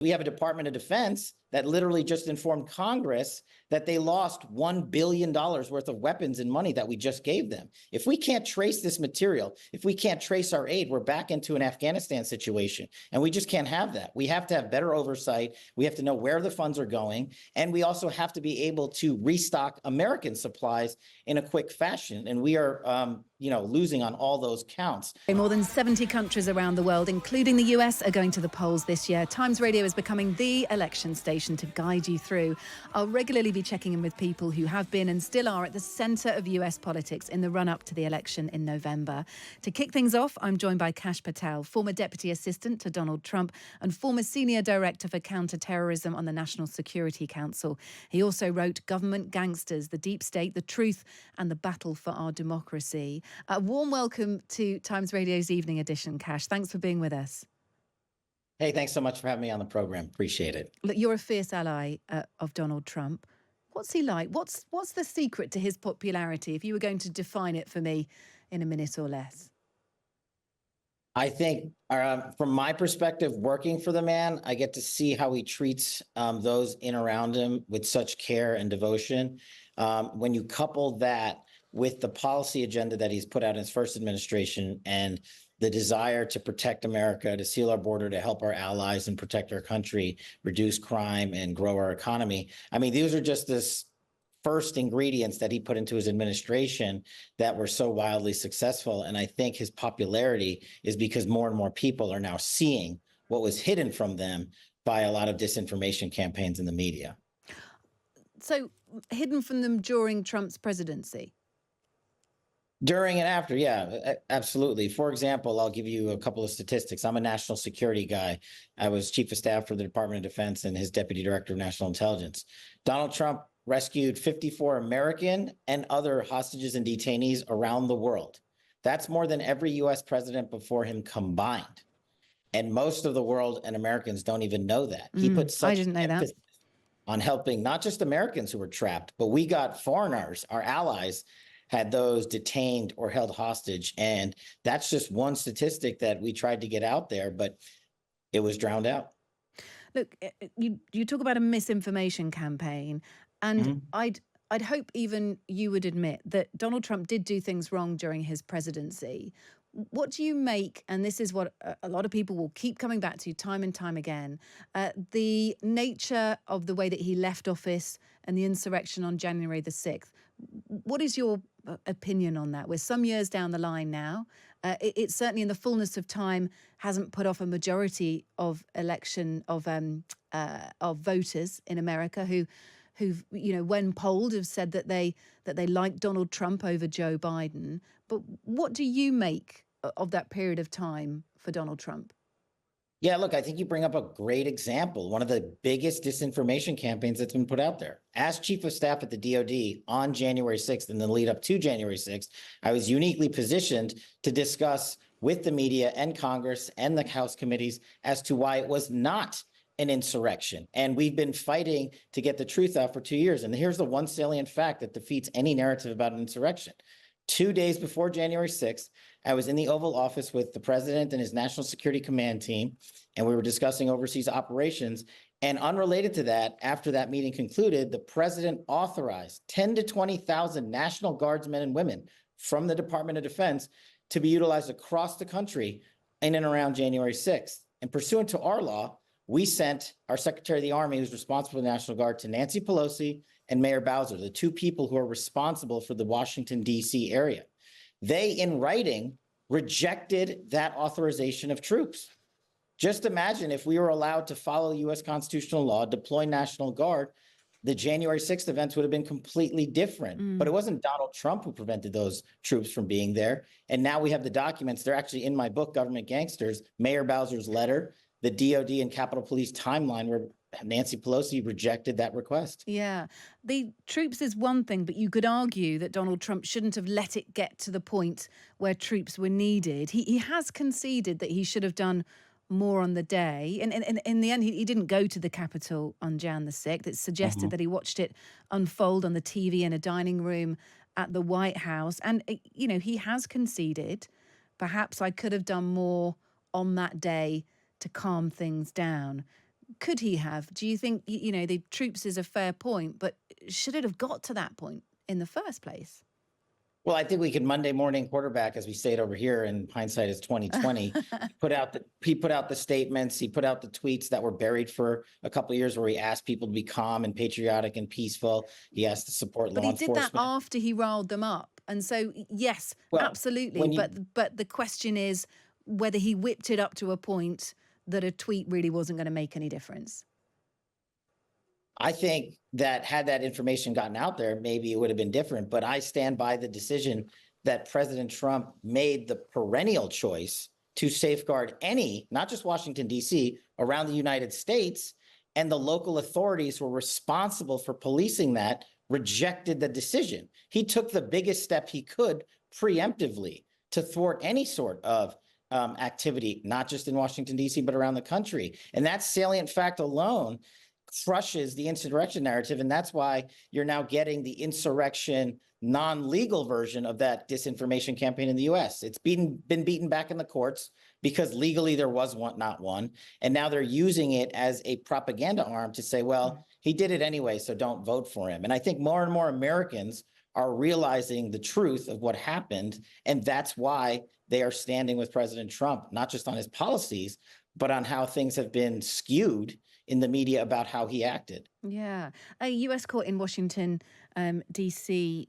We have a Department of Defense that literally just informed Congress that they lost $1 billion worth of weapons and money that we just gave them. If we can't trace this material, if we can't trace our aid, we're back into an Afghanistan situation. And we just can't have that. We have to have better oversight. We have to know where the funds are going. And we also have to be able to restock American supplies in a quick fashion. And we are, losing on all those counts. More than 70 countries around the world, including the US, are going to the polls this year. Times Radio is becoming the election station to guide you through. I'll regularly be checking in with people who have been and still are at the centre of US politics in the run-up to the election in November. To kick things off, I'm joined by Kash Patel, former Deputy Assistant to Donald Trump and former Senior Director for Counter-Terrorism on the National Security Council. He also wrote Government Gangsters, the Deep State, the Truth and the Battle for Our Democracy. A warm welcome to Times Radio's Evening Edition, Kash. Thanks for being with us. Hey, thanks so much for having me on the program. Appreciate it. Look, you're a fierce ally of Donald Trump. What's he like? What's the secret to his popularity, if you were going to define it for me in a minute or less? I think from my perspective, working for the man, I get to see how he treats those in around him with such care and devotion. When you couple that with the policy agenda that he's put out in his first administration and the desire to protect America, to seal our border, to help our allies and protect our country, reduce crime and grow our economy. I mean, these are just this first ingredients that he put into his administration that were so wildly successful. And I think his popularity is because more and more people are now seeing what was hidden from them by a lot of disinformation campaigns in the media. So hidden from them during Trump's presidency? During and after, yeah, absolutely. For example, I'll give you a couple of statistics. I'm a national security guy. I was chief of staff for the Department of Defense and his deputy director of national intelligence. Donald Trump rescued 54 American and other hostages and detainees around the world. That's more than every U.S. president before him combined. And most of the world and Americans don't even know that. He put such emphasis on helping not just Americans who were trapped, but we got foreigners, our allies, had those detained or held hostage. And that's just one statistic that we tried to get out there, but it was drowned out. Look, you talk about a misinformation campaign, and I'd hope even you would admit that Donald Trump did do things wrong during his presidency. What do you make, and this is what a lot of people will keep coming back to time and time again, the nature of the way that he left office and the insurrection on January the 6th? What is your opinion on that? We're some years down the line now. It certainly in the fullness of time hasn't put off a majority of voters in America who've when polled have said that they like Donald Trump over Joe Biden. But what do you make of that period of time for Donald Trump? Yeah, look, I think you bring up a great example, one of the biggest disinformation campaigns that's been put out there. As chief of staff at the DOD on January 6th and the lead up to January 6th, I was uniquely positioned to discuss with the media and Congress and the House committees as to why it was not an insurrection. And we've been fighting to get the truth out for 2 years. And here's the one salient fact that defeats any narrative about an insurrection. 2 days before January 6th, I was in the Oval Office with the president and his National Security Command team, and we were discussing overseas operations. And unrelated to that, after that meeting concluded, the president authorized 10 to 20,000 National Guardsmen and women from the Department of Defense to be utilized across the country in and around January 6th. And pursuant to our law, we sent our Secretary of the Army, who's responsible for the National Guard, to Nancy Pelosi and Mayor Bowser, the two people who are responsible for the Washington, D.C. area. They, in writing, rejected that authorization of troops. Just imagine if we were allowed to follow U.S. constitutional law, deploy National Guard, the January 6th events would have been completely different. But it wasn't Donald Trump who prevented those troops from being there. And now we have the documents. They're actually in my book, Government Gangsters, Mayor Bowser's letter, the DOD and Capitol Police timeline where Nancy Pelosi rejected that request. Yeah, the troops is one thing, but you could argue that Donald Trump shouldn't have let it get to the point where troops were needed. He has conceded that he should have done more on the day. And in the end, he didn't go to the Capitol on Jan the 6th. It's suggested that he watched it unfold on the TV in a dining room at the White House. And, he has conceded, perhaps I could have done more on that day to calm things down. Could he have? Do you think, the troops is a fair point, but should it have got to that point in the first place? Well, I think we could Monday morning quarterback, as we say it over here, and hindsight is 2020. He put out the statements, he put out the tweets that were buried for a couple of years, where he asked people to be calm and patriotic and peaceful. He asked to support But law he did that enforcement. after he riled them up. And so, yes, Well, absolutely. when you But the question is whether he whipped it up to a point that a tweet really wasn't going to make any difference. I think that had that information gotten out there, maybe it would have been different. But I stand by the decision that President Trump made, the perennial choice to safeguard any, not just Washington, D.C., around the United States. And the local authorities who were responsible for policing that rejected the decision. He took the biggest step he could preemptively to thwart any sort of activity, not just in Washington, D.C., but around the country. And that salient fact alone crushes the insurrection narrative. And that's why you're now getting the insurrection non-legal version of that disinformation campaign in the US. It's been beaten back in the courts because legally there was not one. And now they're using it as a propaganda arm to say, well, he did it anyway, so don't vote for him. And I think more and more Americans are realizing the truth of what happened. And that's why they are standing with President Trump, not just on his policies, but on how things have been skewed in the media about how he acted. Yeah. A US court in Washington, D.C.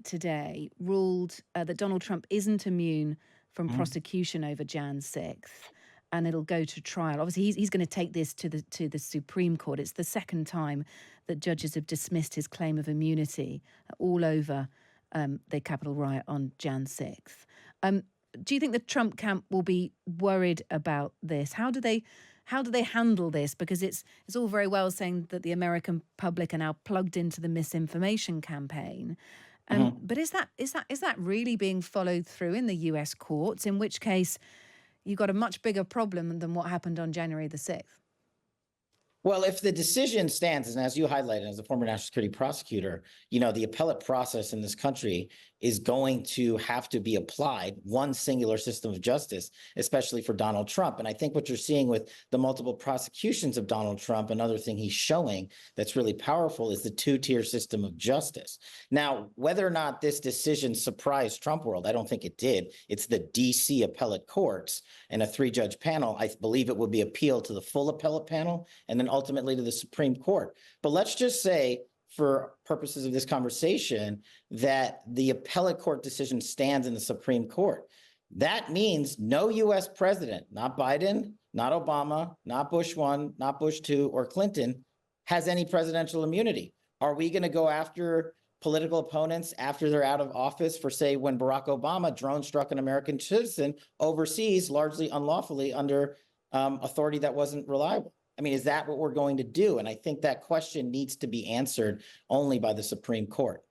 Today ruled that Donald Trump isn't immune from prosecution over Jan 6th, and it'll go to trial. Obviously, he's going to take this to the Supreme Court. It's the second time that judges have dismissed his claim of immunity all over the Capitol riot on Jan 6th. Do you think the Trump camp will be worried about this? How do they handle this? Because it's all very well saying that the American public are now plugged into the misinformation campaign. But is that really being followed through in the US courts? In which case, you've got a much bigger problem than what happened on January the 6th. Well, if the decision stands, and as you highlighted as a former national security prosecutor, the appellate process in this country is going to have to be applied, one singular system of justice, especially for Donald Trump. And I think what you're seeing with the multiple prosecutions of Donald Trump, another thing he's showing that's really powerful is the two-tier system of justice. Now, whether or not this decision surprised Trump world, I don't think it did. It's the DC appellate courts and a 3-judge panel. I believe it will be appealed to the full appellate panel and then ultimately to the Supreme Court. But let's just say, for purposes of this conversation, that the appellate court decision stands in the Supreme Court. That means no U.S. president, not Biden, not Obama, not Bush 1, not Bush 2, or Clinton, has any presidential immunity. Are we going to go after political opponents after they're out of office for, say, when Barack Obama drone struck an American citizen overseas, largely unlawfully under authority that wasn't reliable? I mean, is that what we're going to do? And I think that question needs to be answered only by the Supreme Court.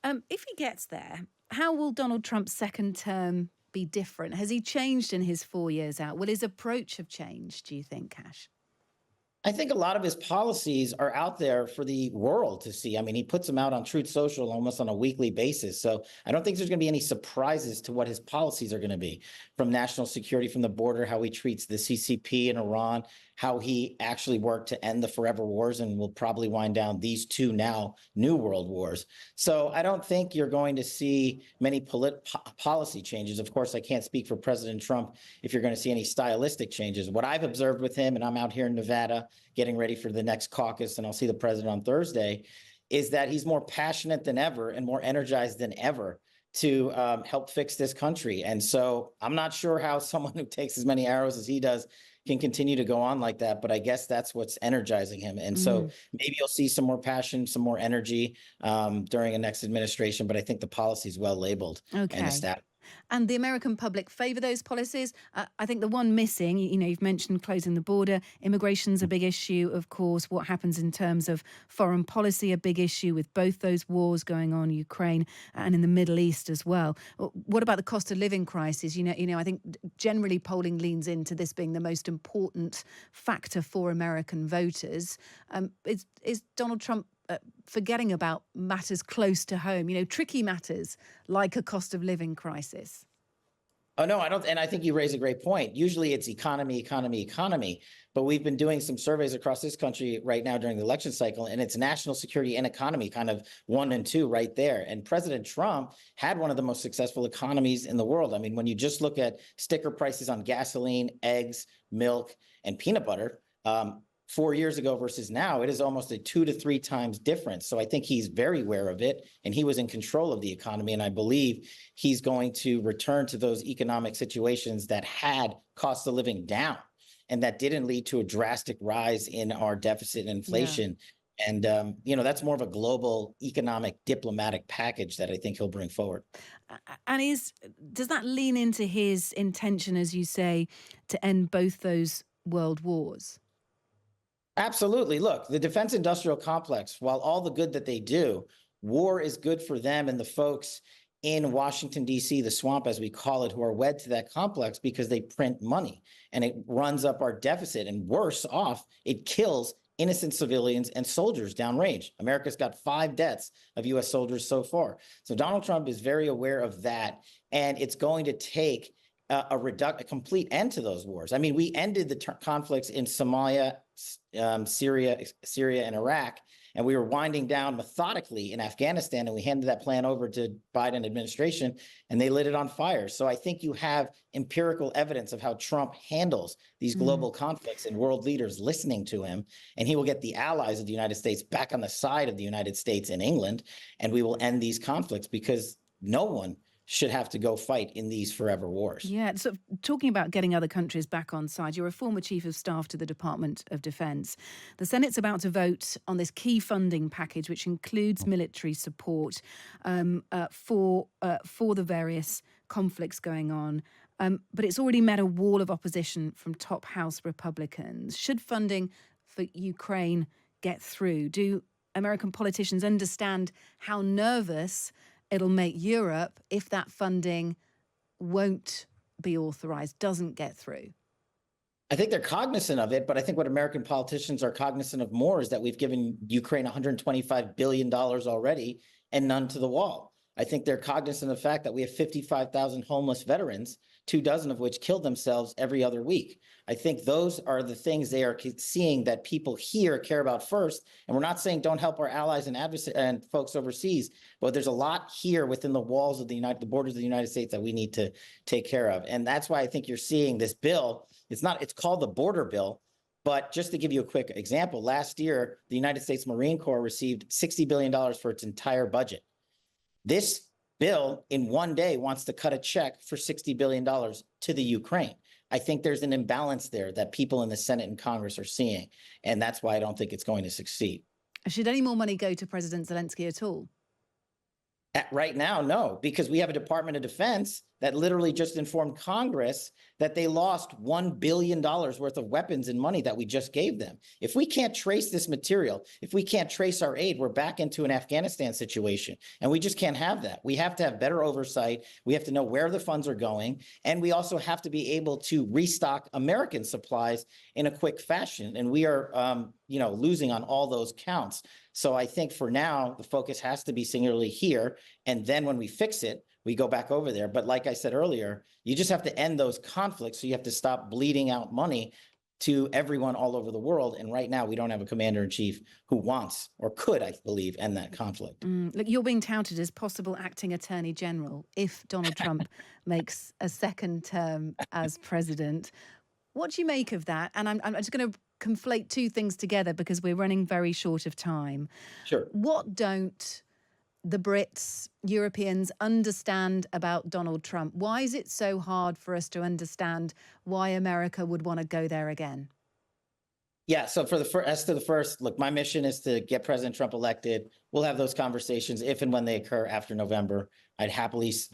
If he gets there, how will Donald Trump's second term be different? Has he changed in his 4 years out? Will his approach have changed, do you think, Kash? I think a lot of his policies are out there for the world to see. I mean, he puts them out on Truth Social almost on a weekly basis. So I don't think there's going to be any surprises to what his policies are going to be, from national security, from the border, how he treats the CCP in Iran, how he actually worked to end the forever wars and will probably wind down these two now new world wars. So I don't think you're going to see many policy changes. Of course, I can't speak for President Trump if you're going to see any stylistic changes. What I've observed with him, and I'm out here in Nevada getting ready for the next caucus, and I'll see the president on Thursday, is that he's more passionate than ever and more energized than ever to help fix this country. And so I'm not sure how someone who takes as many arrows as he does can continue to go on like that, but I guess that's what's energizing him. And so maybe you'll see some more passion, some more energy during a next administration, but I think the policy is well labeled and established. And the American public favour those policies. I think the one missing, you've mentioned closing the border. Immigration's a big issue, of course. What happens in terms of foreign policy, a big issue with both those wars going on, Ukraine and in the Middle East as well. What about the cost of living crisis? I think generally polling leans into this being the most important factor for American voters. Is Donald Trump forgetting about matters close to home, tricky matters like a cost of living crisis? Oh, no, I don't. And I think you raise a great point. Usually it's economy, economy, economy. But we've been doing some surveys across this country right now during the election cycle, and it's national security and economy kind of 1 and 2 right there. And President Trump had one of the most successful economies in the world. I mean, when you just look at sticker prices on gasoline, eggs, milk, and peanut butter, 4 years ago versus now, it is almost a 2 to 3 times difference. So I think he's very aware of it, and he was in control of the economy. And I believe he's going to return to those economic situations that had cost of living down and that didn't lead to a drastic rise in our deficit and inflation. Yeah. And, that's more of a global economic diplomatic package that I think he'll bring forward. And does that lean into his intention, as you say, to end both those world wars? Absolutely. Look, the defense industrial complex, while all the good that they do, war is good for them and the folks in Washington, D.C., the swamp, as we call it, who are wed to that complex because they print money and it runs up our deficit. And worse off, it kills innocent civilians and soldiers downrange. America's got 5 deaths of U.S. soldiers so far. So Donald Trump is very aware of that. And it's going to take a complete end to those wars. I mean, we ended the conflicts in Somalia, Syria, and Iraq, and we were winding down methodically in Afghanistan, and we handed that plan over to Biden administration, and they lit it on fire. So I think you have empirical evidence of how Trump handles these global conflicts and world leaders listening to him, and he will get the allies of the United States back on the side of the United States and England, and we will end these conflicts because no one should have to go fight in these forever wars. Yeah, so talking about getting other countries back on side, you're a former chief of staff to the Department of Defense. The Senate's about to vote on this key funding package, which includes military support for the various conflicts going on. But it's already met a wall of opposition from top House Republicans. Should funding for Ukraine get through? Do American politicians understand how nervous it'll make Europe if that funding won't be authorized, doesn't get through? I think they're cognizant of it, but I think what American politicians are cognizant of more is that we've given Ukraine $125 billion already and none to the wall. I think they're cognizant of the fact that we have 55,000 homeless veterans, 24 of which kill themselves every other week. I think those are the things they are seeing that people here care about first. And we're not saying don't help our allies and folks overseas, but there's a lot here within the walls of the borders of the United States that we need to take care of. And that's why I think you're seeing this bill. It's called the border bill. But just to give you a quick example, last year, the United States Marine Corps received $60 billion for its entire budget. This bill in one day wants to cut a check for $60 billion to the Ukraine. I think there's an imbalance there that people in the Senate and Congress are seeing, and that's why I don't think it's going to succeed. Should any more money go to President Zelensky at all? Right now, no, because we have a Department of Defense that literally just informed Congress that they lost $1 billion worth of weapons and money that we just gave them. If we can't trace this material, if we can't trace our aid, we're back into an Afghanistan situation. And we just can't have that. We have to have better oversight. We have to know where the funds are going. And we also have to be able to restock American supplies in a quick fashion. And we are, losing on all those counts. So I think for now, the focus has to be singularly here. And then when we fix it, we go back over there. But like I said earlier, you just have to end those conflicts. So you have to stop bleeding out money to everyone all over the world. And right now, we don't have a commander in chief who wants or could, I believe, end that conflict. Look, you're being touted as possible acting attorney general if Donald Trump makes a second term as president. What do you make of that? And I'm just going to conflate two things together because we're running very short of time. Sure. What don't the Brits, Europeans understand about Donald Trump? Why is it so hard for us to understand why America would want to go there again? Yeah, so as to the first, look, my mission is to get President Trump elected. We'll have those conversations if and when they occur after November. I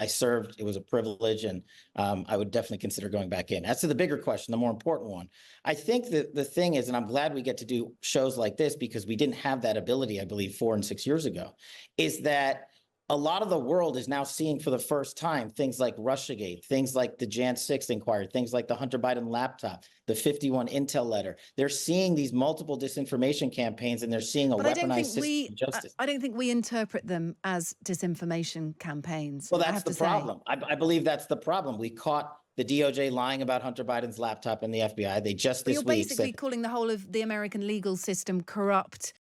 served, it was a privilege, and I would definitely consider going back in. As to the bigger question, the more important one, I think that the thing is, and I'm glad we get to do shows like this because we didn't have that ability, I believe, 4 and 6 years ago, is that a lot of the world is now seeing for the first time things like Russiagate, things like the Jan 6th inquiry, things like the Hunter Biden laptop, the 51 Intel letter. They're seeing these multiple disinformation campaigns, and they're seeing a But I don't weaponized think system of justice. I don't think we interpret them as disinformation campaigns. Well, I that's have the to say. problem. I believe that's the problem. We caught the DOJ lying about Hunter Biden's laptop and the FBI. They just But this you're week basically said, calling the whole of the American legal system corrupt